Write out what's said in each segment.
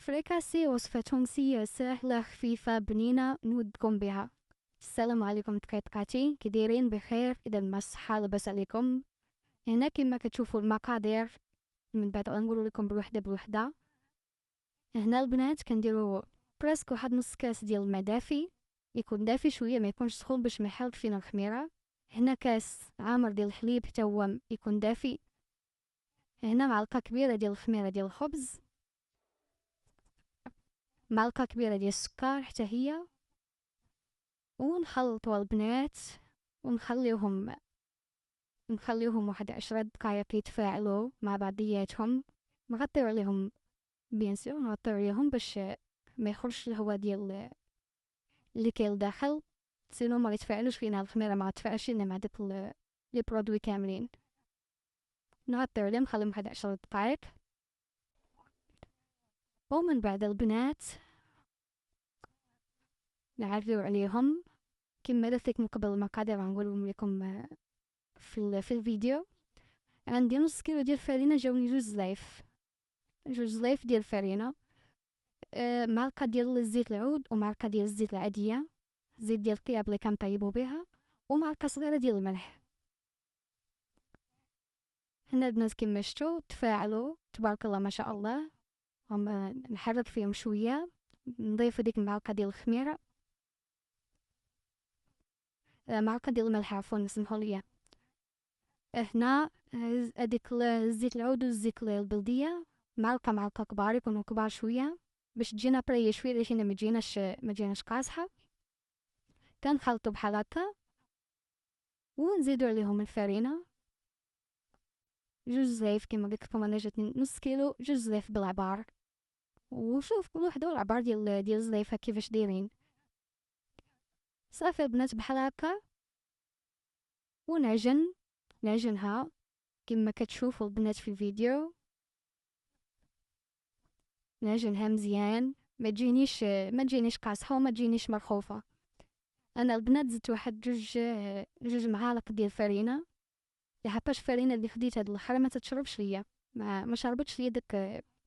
فريكاسي وصفة تونسية سهلة خفيفة بنينة نودكم بها. السلام عليكم تقاتقاتي كي دايرين بخير؟ إذا المصحة لاباس عليكم. هنا كما كتشوفوا المقادير من بعد غنقول لكم بوحدة بوحدة. هنا البنات كنديروا براسك واحد نص كاس ديال الماء دافي، يكون دافي شوية ما يكونش سخون باش ما يحرق فينا الخميرة. هنا كاس عامر ديال الحليب حتى هو يكون دافي. هنا معلقة كبيرة ديال الخميرة ديال الخبز، معلقة كبيرة ديال السكر حتى هي، ونخلطوا البنات ونخليوهم واحد 10 دقايق يتفاعلوا مع بعضياتهم. نغطيو عليهم، بيان سور نغطيو عليهم باش ما يخرجش الهواء ديال اللي كاين لداخل، سينو ما يتفاعلوش فينا الخميره، ما تفاعلش لنا مع داك لي برودوي كاملين. نغطيو عليهم نخليهم واحد 10 دقايق، ومن بعد البنات نعرفيو عليهم كما درت لكم قبل المقادير غنقولهم لكم في الفيديو. عندي نص كيلو ديال الفرينه، جاوني جوج زلايف ديال الفرينه، معلقه ديال الزيت العود ومعلقه ديال الزيت العاديه، زيت ديال الطياب اللي كنطيبو بها، ومعلقه صغيره ديال الملح. هنا البنات كما شفتوا تفاعلوا تبارك الله ما شاء الله. نحرك فيهم شويه، نضيف ديك المعلقه ديال الخميره، معلقه ديال الملح عفوا سمحوا لي. هنا هذيك الزيت العود والزيت البلديه، معلقه كبار، يكونوا كبار شويه باش تجينا طريه شويه، باش ما تجيناش قاصحه. كنخلطو بحال هكا ونزيدو عليهم الفرينه، جوج زلايف كما قلت لكم انا جاتني نص كيلو، جوج زلايف بالعبار. وشوف كل وحده والعبار ديال زلايفها كيفاش دايرين. صافي البنات بحال هكا، نعجنها كما كتشوفوا البنات في الفيديو. نعجنها مزيان، ما تجينيش قاصحه وما تجينيش مرخوفه. انا البنات زدت واحد جوج معالق ديال الفرينه، لحقاش الفرينه اللي خديت هاد الاخر ما تتشربش ليا، ما شربتش ليا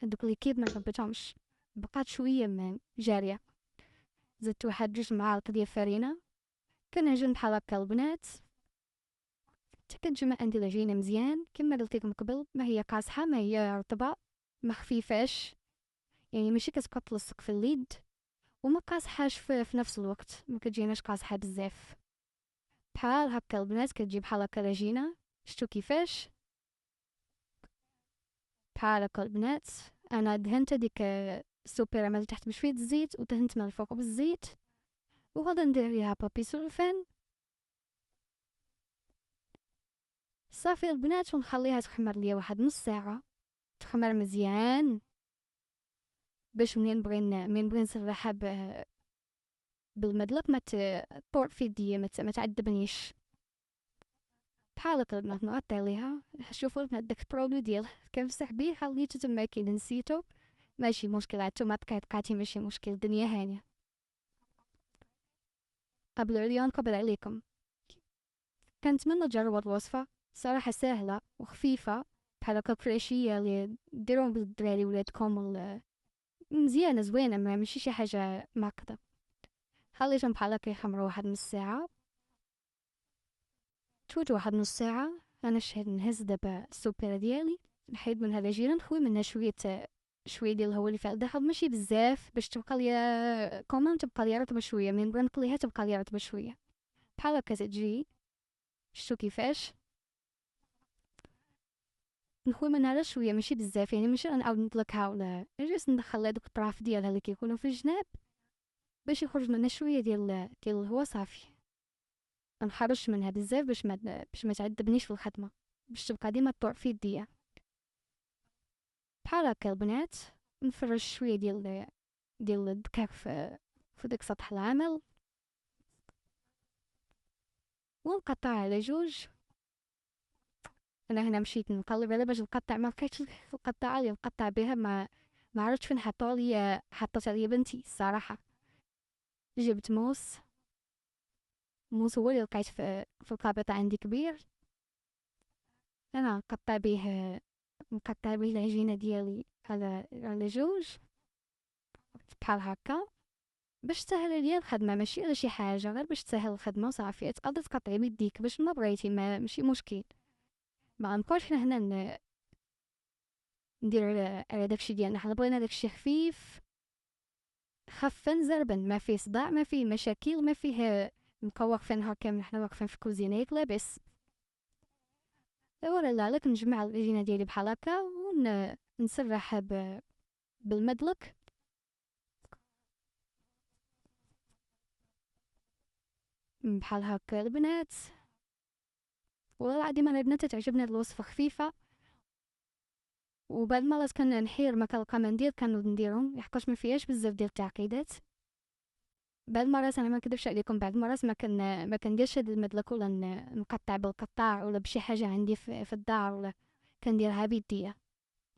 دوك ليكيد، ما شربتهمش، بقات شويه من جاريه. زدت واحد جوج معالق ديال الفرينه، كنعجن بحال هكا البنات حتى كتجمع عندي العجينه مزيان كما قلت لكم قبل، ما هي قاصحه ما هي رطبه، ما خفيفاش، يعني ماشي كتبقى تلصق في اليد، وما قاصحاش في نفس الوقت، ما كتجيناش قاصحه بزاف. بحال هكا البنات كتجي بحال هكا العجينه، شتو كيفاش؟ بحال هكا البنات. انا دهنت هذيك السوبيره من تحت بشويه الزيت، ودهنت من الفوق بالزيت، وغادا ندير عليها بابي سولفان. صافي البنات ونخليها تخمر ليا واحد نص ساعه، تخمر مزيان باش منين بغي نسرحها بالمدلق ما تطور في يديا، ما تعذبنيش. بحال هكا البنات نغطي عليها. شوفوا البنات داك البرودوي ديال كنمسح بيه، خليته تما كاين نسيتو، ماشي مشكل، عاد نتوما تقاطعتي ماشي مشكل، الدنيا هانيه. قبل عليا نقبل عليكم. كنتمنى تجربوا الوصفه، صراحه سهله وخفيفه، بحال هكا فريشيه اللي ديروهم بالدراري ولادكم مزيانه زوينه، ما ماشي شي حاجه معقده. خليتهم بحال هكا يخمروا واحد نص ساعه، تفوت واحد نص ساعه. انا نهز دابا السوبيره ديالي، نحيد منها العجينه، نخوي منها شويه ديال الهواء اللي فيها الداخل، ماشي بزاف باش تبقى ليا كومون، تبقى ليا رطبه شويه، من بغا نقليها تبقى ليا رطبه شويه. بحال هكا تجي، شتو كيفاش؟ نخوي منها غير شويه ماشي بزاف، يعني ماشي غنعاود نطلقها ولا جست ندخل لها دوك الطراف ديالها اللي كيكونوا في الجناب باش يخرج منها شويه ديال الهواء. صافي نحرش منها بزاف باش ما تعذبنيش في الخدمه، باش تبقى ديما طوع في يديا. بحال هكا البنات نفرش شويه ديال الدقيق في داك سطح العمل، ونقطعها على جوج. انا هنا مشيت نقلب على باش نقطع، ما لقيتش القطعه اللي نقطع بها، ما عرفتش فين حطت عليا بنتي الصراحه. جبت موس هو اللي لقيت في الخابطه عندي كبير، انا نقطع به العجينه ديالي على جوج. بحال هكا باش تسهل عليا الخدمه، ماشي على شي حاجه، غير باش تسهل الخدمه صافي. تقدر تقطعي بيديك باش ما بغيتي، ماشي مشكل. ما غنبقاوش حنا هنا ندير على داكشي ديالنا. حنا بغينا داكشي خفيف خفن زربن، ما فيه صداع، ما فيه مشاكل، ما فيه نبقاو واقفين نهار كامل حنا واقفين في الكوزينه ياك لاباس. ايوا لا لك نجمع العجينه ديالي بحال هكا ونسرح بالمدلك بحال هكا البنات. والله العظيم انا البنات تعجبني هاد الوصفه خفيفه. وبعد مرات كنحير ما كنلقى ما ندير كنديرهم لحقاش ما فيهاش بزاف ديال التعقيدات. بعد مرات انا ما نكذبش عليكم، بعد مرات ما كنديرش هاد المدلك ولا نقطع بالقطاع ولا بشي حاجه عندي في الدار، ولا كنديرها بيديا.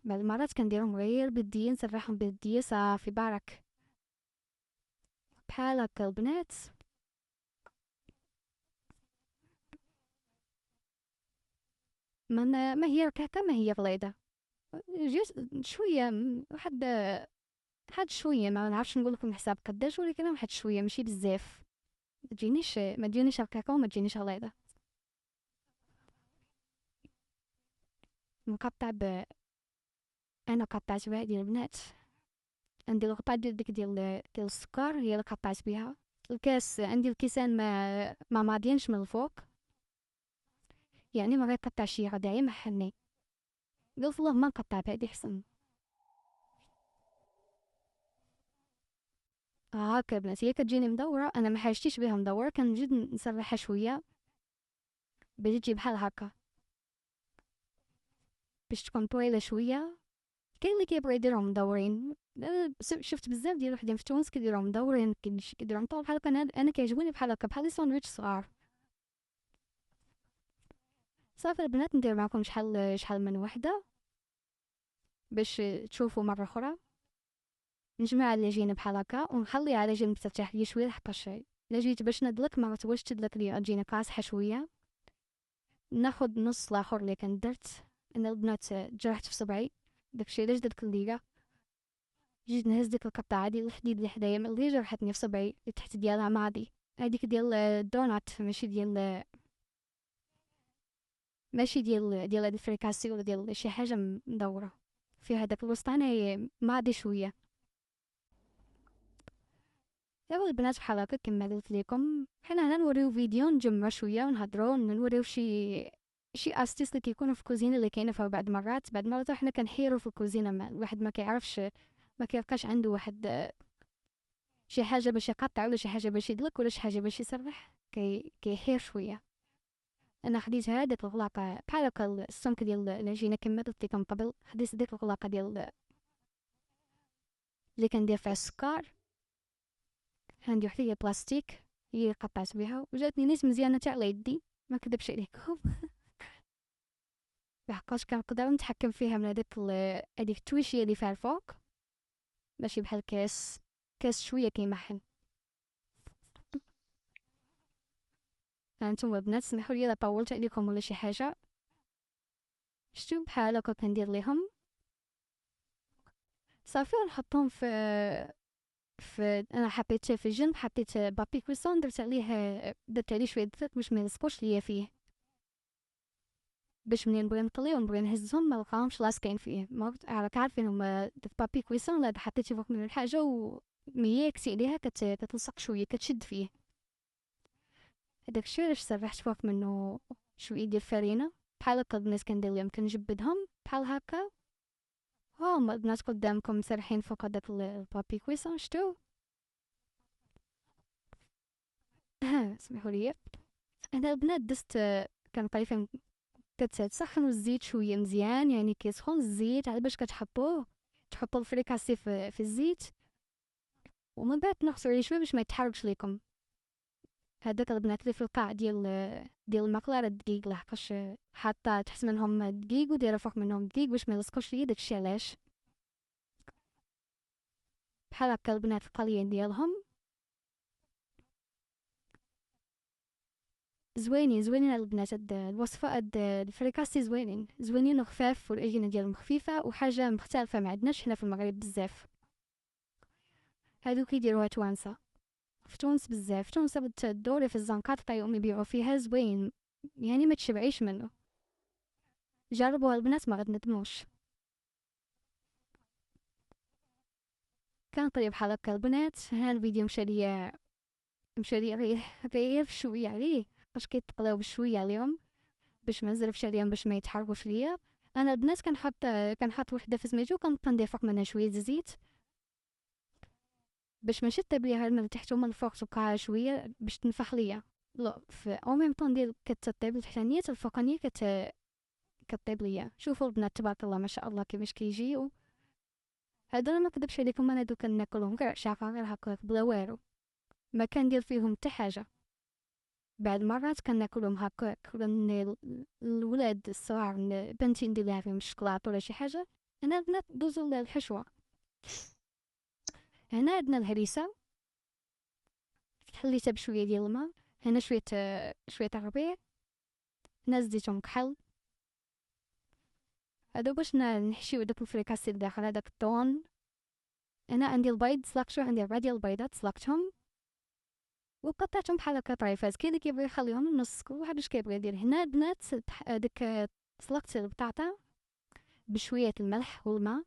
بعد المرات كنديرهم غير بيديا، نسرحهم بيديا صافي بارك. بحال هكا البنات. ما هي ركعكه، ما هي غليظه، شويه واحد شويه، ما نعرفش نقول لكم الحساب قداش، ولكن واحد شويه ماشي بزاف. ما تجينيش ركاكه وما تجينيش غليظه. نقطع انا قطعت بها ديال البنات. عندي الغطاء ديال السكر هي اللي قطعت بها. الكاس عندي الكيسان ما ماضيينش من الفوق، يعني ما غيقطع شي غدايا محلني. قلت الله ما نقطع بهادي حسن. هاكا البنات هي كتجيني مدورة، انا ما حاجتيش بها مدورة، كنجي نسرحها شوية باش تجي بحال هكا، باش تكون طويلة شوية. كاين اللي كيبغي يديرهم مدورين، شفت بزاف ديال وحدين في تونس كيديروهم مدورين، كاين شي كيديروهم طول بحال هكا. انا كيعجبوني بحال هكا بحال لي ساندويتش صغار. صافي البنات ندير معكم شحال من وحدة باش تشوفوا مرة أخرى. نجمع العجينة بحال هكا ونخليها على جنب ترتاح لي شوية، لحقاش الا جيت باش ندلك ما غتبغيش تدلك ليا، تجيني قاصحة شوية. ناخد نص لاخر اللي كنت درت. انا البنات جرحت في صبعي، داكشي علاش درت الليلة. جيت نهز ديك القطعة ديال الحديد اللي حدايا اللي جرحتني في صبعي اللي تحت ديالها ماضي. هذيك ديال الدونات، ماشي ديال هاد الفريكاسي ولا ديال شي حاجة مدورة فيها داك الوسطاني ماضي شوية. ايوا البنات بحال هكا كما قلت لكم، حنا هنا نوريو فيديو نجمع شويه ونهضروا نوريو شي استيس اللي كيكونوا في الكوزينه اللي كاينه. بعد مرات حنا كنحيروا في الكوزينه، الواحد ما كيعرفش، ما كيبقاش عنده واحد شي حاجه باش يقطع ولا شي حاجه باش يدلك ولا شي حاجه باش يسرح، كيحير شويه. انا خديت هاديك الغلاقه بحال هكا السمك ديال العجينه كما قلت لكم قبل، خديت ديك الغلاقه ديال اللي كندير فيها السكر. عندي وحده هي بلاستيك هي قطعت بها وجاتني نيت مزيانه تاع على يدي، ما كذبش عليكم. لحقاش كنقدر نتحكم فيها من هذيك التويشيه اللي فيها الفوق، ماشي بحال كاس شويه كيمحن. هانتوما البنات سمحوا لي الا طولت عليكم ولا شي حاجه. شتو بحال هكا كندير ليهم صافي ونحطهم في انا حطيت في الجنب، حطيت بابي كويسون، درت عليه شويه زيت باش ما يلصقوش ليا فيه، باش منين نبغي نطلي ونبغي نهزهم ما نلقاهمش لاصقين فيه. ما راك عارفين هما درت بابي كويسون، لا حطيتي فوق من الحاجه ومياكسي عليها كتلصق شويه كتشد فيه. هداك الشيء علاش سرحت فوق منه شويه ديال الفرينه بحال هكا. الناس كندير لهم كنجبدهم بحال هكا، ها هما البنات قدامكم مسرحين فوق هداك البابي كويسون. شتو؟ سمحوا لي. انا البنات دزت كنطيفهم، كتسخنوا الزيت شويه مزيان، يعني كيسخن الزيت على باش تحطوا الفريكاسي في الزيت، ومن بعد تنغصوا عليه شويه باش ما يتحرقش ليكم. هذاك البنات اللي في القاع ديال المقله راه الدقيق، لحقاش حاطه تحت منهم دقيق ودايره فوق منهم دقيق باش ما يلصقوش ليا، داكشي علاش. بحال هكا البنات القليين ديالهم زوينين البنات. هاد الوصفه هاد الفريكاسي زوينين وخفاف، والعجينه ديالهم خفيفه وحاجه مختلفه ما عندناش هنا في المغرب بزاف. هادو كيديروها توانسة في تونس بزاف. في تونس تدوري في الزنقات طيقوم يبيعو فيها زوين، يعني ما تشبعيش منه. جربوها البنات ما غاد ندموش. كان طيب بحال هكا البنات. ها الفيديو مشى ليا غير شويه عليه، باش كيتقلاو بشويه عليهم باش ما نزرفش عليهم باش ما يتحرقوش ليا. انا البنات كنحط وحده في سميتو، كنبقى ندير فوق منها شويه زيت باش ماشي طيب ليها من تحت ومن الفوق تبقى شويه باش تنفخ ليا. لا في او ميم طون ندير كتطيب التحتانيه الفوقانيه كطيب ليا. شوفوا البنات تبارك الله ما شاء الله كيفاش كيجيو. هادو ما نكذبش عليكم، انا دوك ناكلهم غير عشاقه غير هكاك بلا والو، ما كندير فيهم حتى حاجه. بعد مرات كناكلهم هكاك، ولا الولاد الصغار بنتي ندير لها فيهم الشكلاط ولا شي حاجه. هنا البنات دوزو الحشوه. هنا عندنا الهريسه حليتها بشويه ديال الماء. هنا شويه الربيع. هنا زيتهم كحل. هادو باش نحشيو داك الفريكاسي الداخل هذاك الطون. هنا عندي البيض سلقتو، عندي 4 ديال البيضات سلقتهم وقطعتهم بحال هكا طريفات. كاين اللي كيبغي يخليهم النص، كل واحد واش كيبغي يدير. هنا البنات ديك سلقت البطاطا بشويه الملح والماء،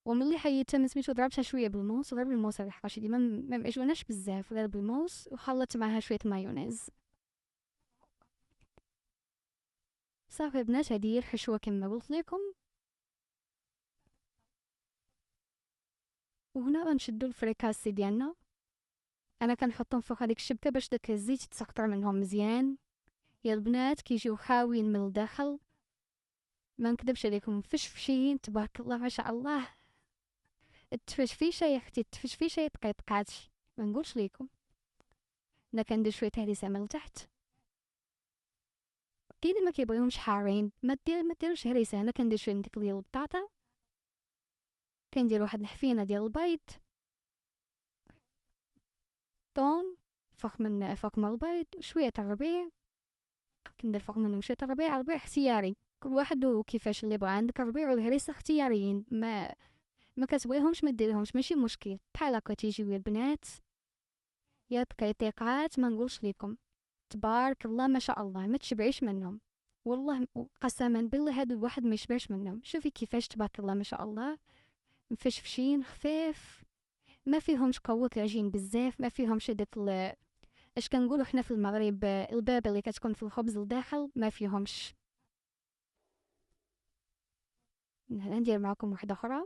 وملي حيدتها من سميتو ضربتها شويه بالموس، غير بالموس الحقاش ديما ما معجبناش بزاف، غير بالموس، وخلطت معاها شويه مايونيز. صافي البنات هادي هي الحشوه كما قلت لكم. وهنا غنشدو الفريكاسي ديالنا. انا كنحطهم فوق هذيك الشبكه باش داك الزيت يتسخطر منهم مزيان. يا البنات كيجيو خاويين من الداخل، ما نكذبش عليكم فشفشين تبارك الله ما شاء الله. التفشفيشه يا اختي التفشفيشه يتقيطقات ما نقولش ليكم. انا كندير شويه هريسه من التحت. كاين اللي ما كيبغيهمش حارين، ما ديروش هريسه. انا كندير شويه من ديك ديال البطاطا، كندير واحد الحفينه ديال البيض طون فوق من البيض، شويه تاع الربيع. كندير فوق منهم شويه تاع الربيع. الربيع اختياري، كل واحد وكيفاش اللي بغا. عندك الربيع والهريسه اختياريين، ما كتبغيهمش ما ديريهمش ماشي مشكل. بحال هكا تيجيو البنات يا تقيطيقات ما نقولش لكم. تبارك الله ما شاء الله ما تشبعيش منهم. والله قسما بالله هاد الواحد ما يشبعش منهم. شوفي كيفاش تبارك الله ما شاء الله مفشفشين خفيف، ما فيهمش قوة العجين بزاف، ما فيهمش داك اش كنقولوا حنا في المغرب البابه اللي كتكون في الخبز لداخل، ما فيهمش. ندير معكم واحدة اخرى.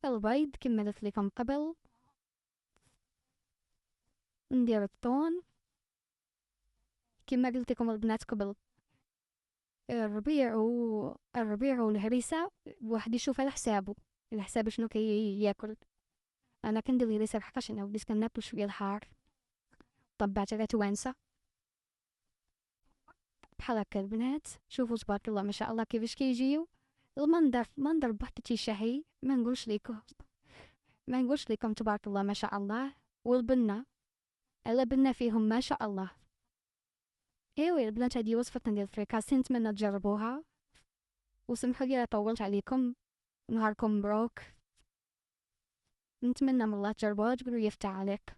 البيض كما قلت لكم قبل. ندير الطون كما قلت لكم البنات قبل. الربيع والهريسة واحد يشوف على حسابه، على حساب شنو ياكل. انا كندير الهريسة لحقاش انا وليت كناكل شويه الحار، طبعت على توانسة بحال هكا. البنات شوفوا تبارك الله ما شاء الله كيفاش كيجيو. المنظر بوحدو تيشهي ما نقولش لكم تبارك الله ما شاء الله. والبنة الا بنة فيهم ما شاء الله. ايوا البنات هذه وصفتنا ديال الفريكاسي، نتمنى تجربوها. وسمحوا لي طولت عليكم. نهاركم مبروك. نتمنى من الله تجربوها وتقولوا يفتح عليك.